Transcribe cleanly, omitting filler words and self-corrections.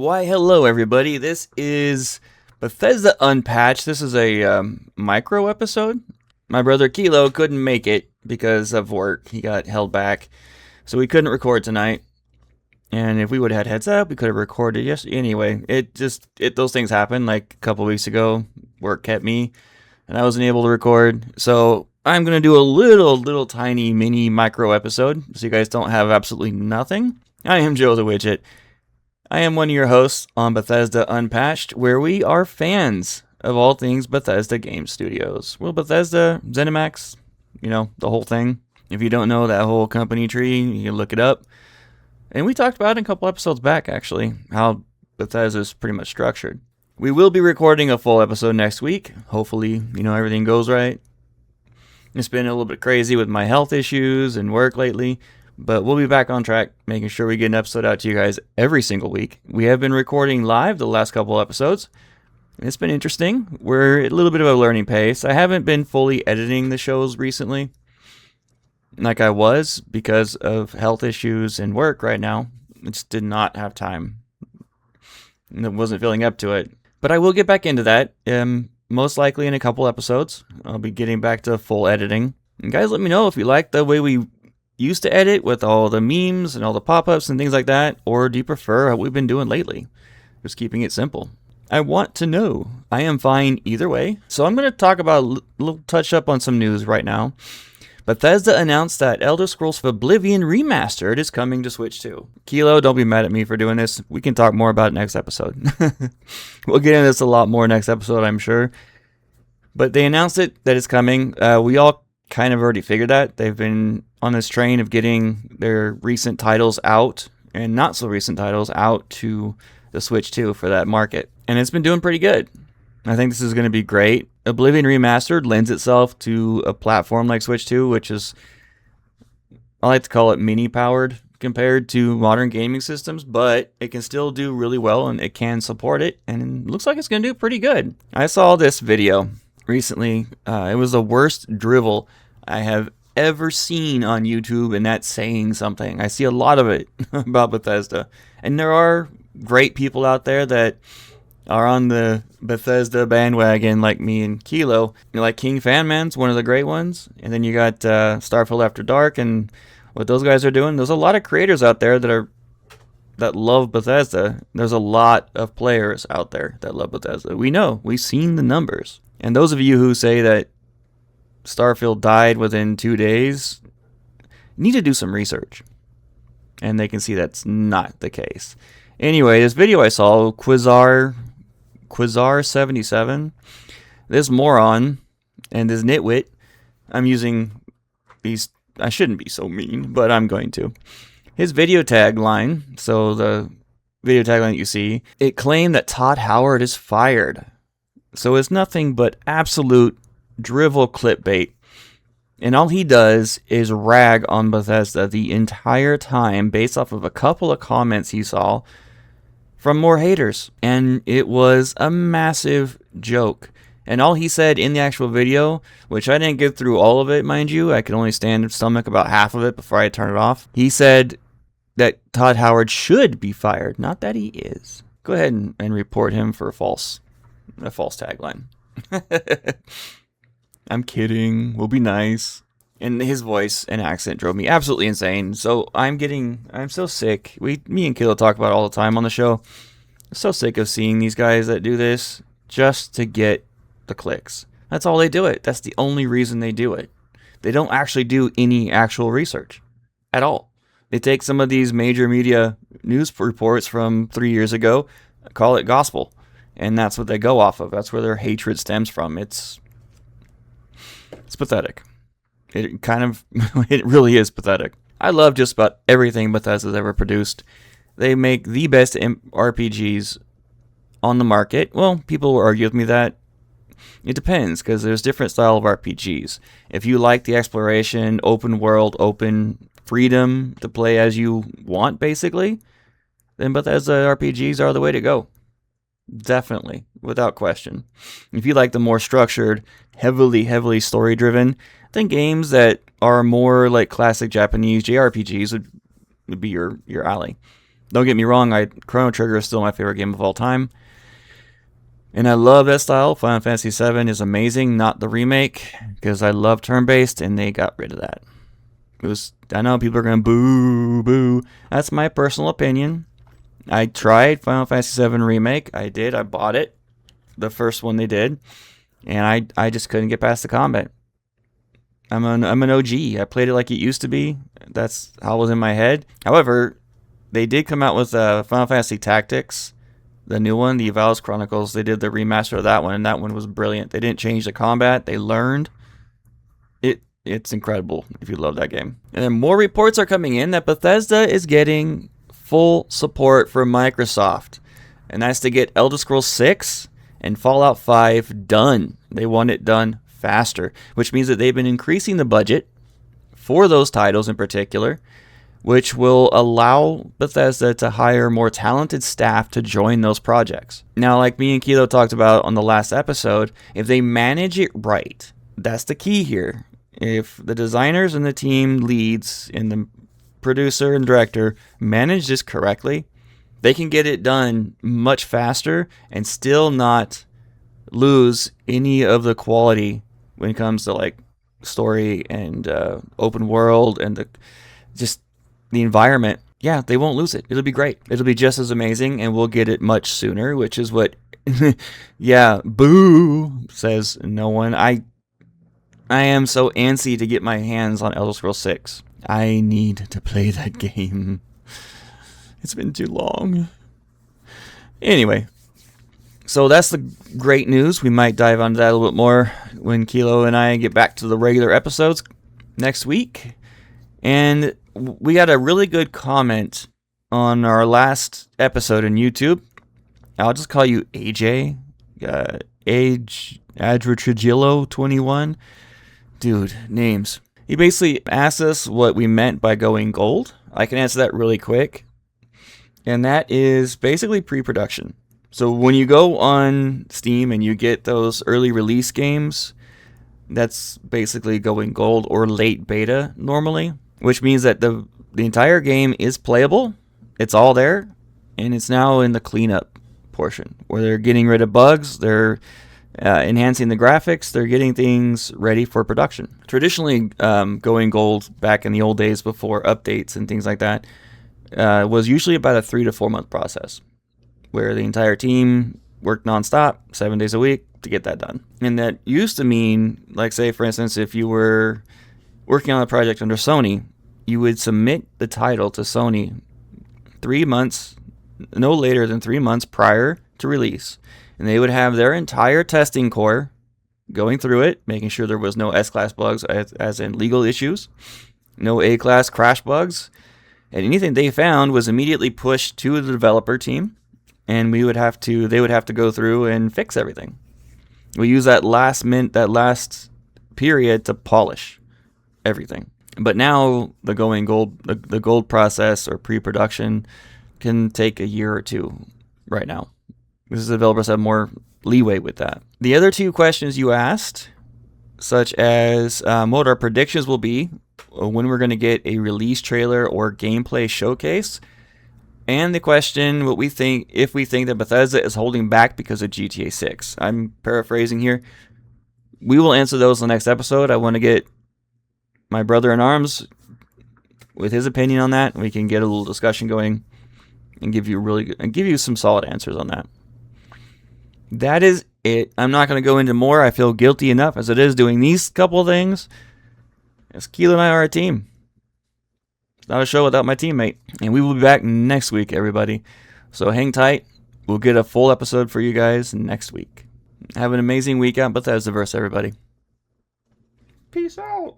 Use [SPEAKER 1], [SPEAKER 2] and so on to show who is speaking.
[SPEAKER 1] Why, hello everybody. This is Bethesda Unpatched. This is a micro episode. My brother Kilo couldn't make it because of work. He got held back, so we couldn't record tonight. And if we would have had heads up, we could have recorded yesterday. Anyway, those things happen. Like a couple weeks ago, work kept me, and I wasn't able to record. So I'm gonna do a little tiny mini micro episode, so you guys don't have absolutely nothing. I am Joe the Widget. I am one of your hosts on Bethesda Unpatched, where we are fans of all things Bethesda Game Studios. Well, Bethesda, ZeniMax, the whole thing. If you don't know that whole company tree, you can look it up. And we talked about it in a couple episodes back, actually, how Bethesda is pretty much structured. We will be recording a full episode next week. Hopefully, everything goes right. It's been a little bit crazy with my health issues and work lately. But we'll be back on track, making sure we get an episode out to you guys every single week. We have been recording live the last couple episodes. It's been interesting. We're at a little bit of a learning pace. I haven't been fully editing the shows recently, like I was, because of health issues and work right now. I just did not have time. I wasn't feeling up to it. But I will get back into that, most likely in a couple episodes. I'll be getting back to full editing. And guys, let me know if you like the way we used to edit with all the memes and all the pop-ups and things like that, or do you prefer what we've been doing lately? Just keeping it simple. I want to know. I am fine either way. So I'm going to talk about a little touch up on some news right now. Bethesda announced that Elder Scrolls Oblivion Remastered is coming to Switch 2. Kilo, don't be mad at me for doing this. We can talk more about it next episode. We'll get into this a lot more next episode, I'm sure. But they announced it, that it's coming. We all kind of already figured that. They've been on this train of getting their recent titles out and not so recent titles out to the Switch 2 for that market. And it's been doing pretty good. I think this is going to be great. Oblivion Remastered lends itself to a platform like Switch 2, which is, I like to call it mini powered compared to modern gaming systems, but it can still do really well and it can support it. And it looks like it's going to do pretty good. I saw this video recently. It was the worst drivel I have ever seen on YouTube, and that's saying something. I see a lot of it about Bethesda, and there are great people out there that are on the Bethesda bandwagon, like me and Kilo. Like King Fanman's one of the great ones, and then you got Starfield After Dark, and what those guys are doing. There's a lot of creators out there that love Bethesda. There's a lot of players out there that love Bethesda. We know. We've seen the numbers. And those of you who say that Starfield died within 2 days need to do some research. And they can see that's not the case. Anyway, this video I saw, Quizar77, this moron and this nitwit, I'm using these, I shouldn't be so mean, but I'm going to. His video tagline, so the video tagline that you see, it claimed that Todd Howard is fired. So it's nothing but absolute drivel clickbait. And all he does is rag on Bethesda the entire time based off of a couple of comments he saw from more haters. And it was a massive joke. And all he said in the actual video, which I didn't get through all of it, mind you, I could only stomach about half of it before I turn it off. He said that Todd Howard should be fired, not that he is. Go ahead and report him for a false tagline. I'm kidding. We'll be nice. And his voice and accent drove me absolutely insane. So I'm so sick. Me and Kilo talk about it all the time on the show. I'm so sick of seeing these guys that do this just to get the clicks. That's all they do it. That's the only reason they do it. They don't actually do any actual research at all. They take some of these major media news reports from 3 years ago, call it gospel. And that's what they go off of. That's where their hatred stems from. It's pathetic. It really is pathetic. I love just about everything Bethesda's ever produced. They make the best RPGs on the market. Well, people will argue with me that it depends, because there's different style of RPGs. If you like the exploration, open world, open freedom to play as you want, basically, then Bethesda RPGs are the way to go. Definitely, without question. If you like the more structured, heavily story-driven, then games that are more like classic Japanese JRPGs would be your alley. Don't get me wrong, Chrono Trigger is still my favorite game of all time. And I love that style. Final Fantasy VII is amazing, not the remake, because I love turn-based, and they got rid of that. I know people are going to boo. That's my personal opinion. I tried Final Fantasy VII Remake. I bought it. The first one they did. And I just couldn't get past the combat. I'm an OG. I played it like it used to be. That's how it was in my head. However, they did come out with Final Fantasy Tactics, the new one, the Val's Chronicles. They did the remaster of that one, and that one was brilliant. They didn't change the combat. They learned. It's incredible if you love that game. And then more reports are coming in that Bethesda is getting full support from Microsoft. And that's to get Elder Scrolls 6 and Fallout 5 done. They want it done faster, which means that they've been increasing the budget for those titles in particular, which will allow Bethesda to hire more talented staff to join those projects. Now, like me and Kilo talked about on the last episode, if they manage it right, that's the key here. If the designers and the team leads and the producer and director manage this correctly, they can get it done much faster and still not lose any of the quality when it comes to like story and open world and the environment. Yeah, they won't lose it. It'll be great. It'll be just as amazing, and we'll get it much sooner, which is what yeah, boo, says no one. I am so antsy to get my hands on Elder Scrolls 6. I need to play that game. It's been too long. Anyway, so that's the great news. We might dive onto that a little bit more when Kilo and I get back to the regular episodes next week. And we got a really good comment on our last episode on YouTube. I'll just call you AJ. Adritrigillo21. Dude, names. He basically asked us what we meant by going gold. I can answer that really quick. And that is basically pre-production. So when you go on Steam and you get those early release games, that's basically going gold or late beta normally, which means that the entire game is playable. It's all there, and it's now in the cleanup portion where they're getting rid of bugs, they're enhancing the graphics, they're getting things ready for production. Traditionally, going gold back in the old days before updates and things like that was usually about a 3 to 4 month process where the entire team worked nonstop, 7 days a week to get that done. And that used to mean, like say for instance, if you were working on a project under Sony, you would submit the title to Sony 3 months, no later than 3 months prior to release. And they would have their entire testing core going through it, making sure there was no S-Class bugs, as in legal issues, no A-Class crash bugs, and anything they found was immediately pushed to the developer team, and they would have to go through and fix everything. We use that last period to polish everything. But now the going gold, the gold process or pre-production can take a year or two right now. Because the developers have more leeway with that. The other two questions you asked, such as what our predictions will be, when we're going to get a release trailer or gameplay showcase, and the question what we think, if we think that Bethesda is holding back because of GTA 6. I'm paraphrasing here. We will answer those in the next episode. I want to get my brother in arms with his opinion on that. We can get a little discussion going and give you some solid answers on that. That is it. I'm not going to go into more. I feel guilty enough as it is doing these couple of things. As Kilo and I are a team. It's not a show without my teammate. And we will be back next week, everybody. So hang tight. We'll get a full episode for you guys next week. Have an amazing week out in Bethesdaverse, everybody. Peace out.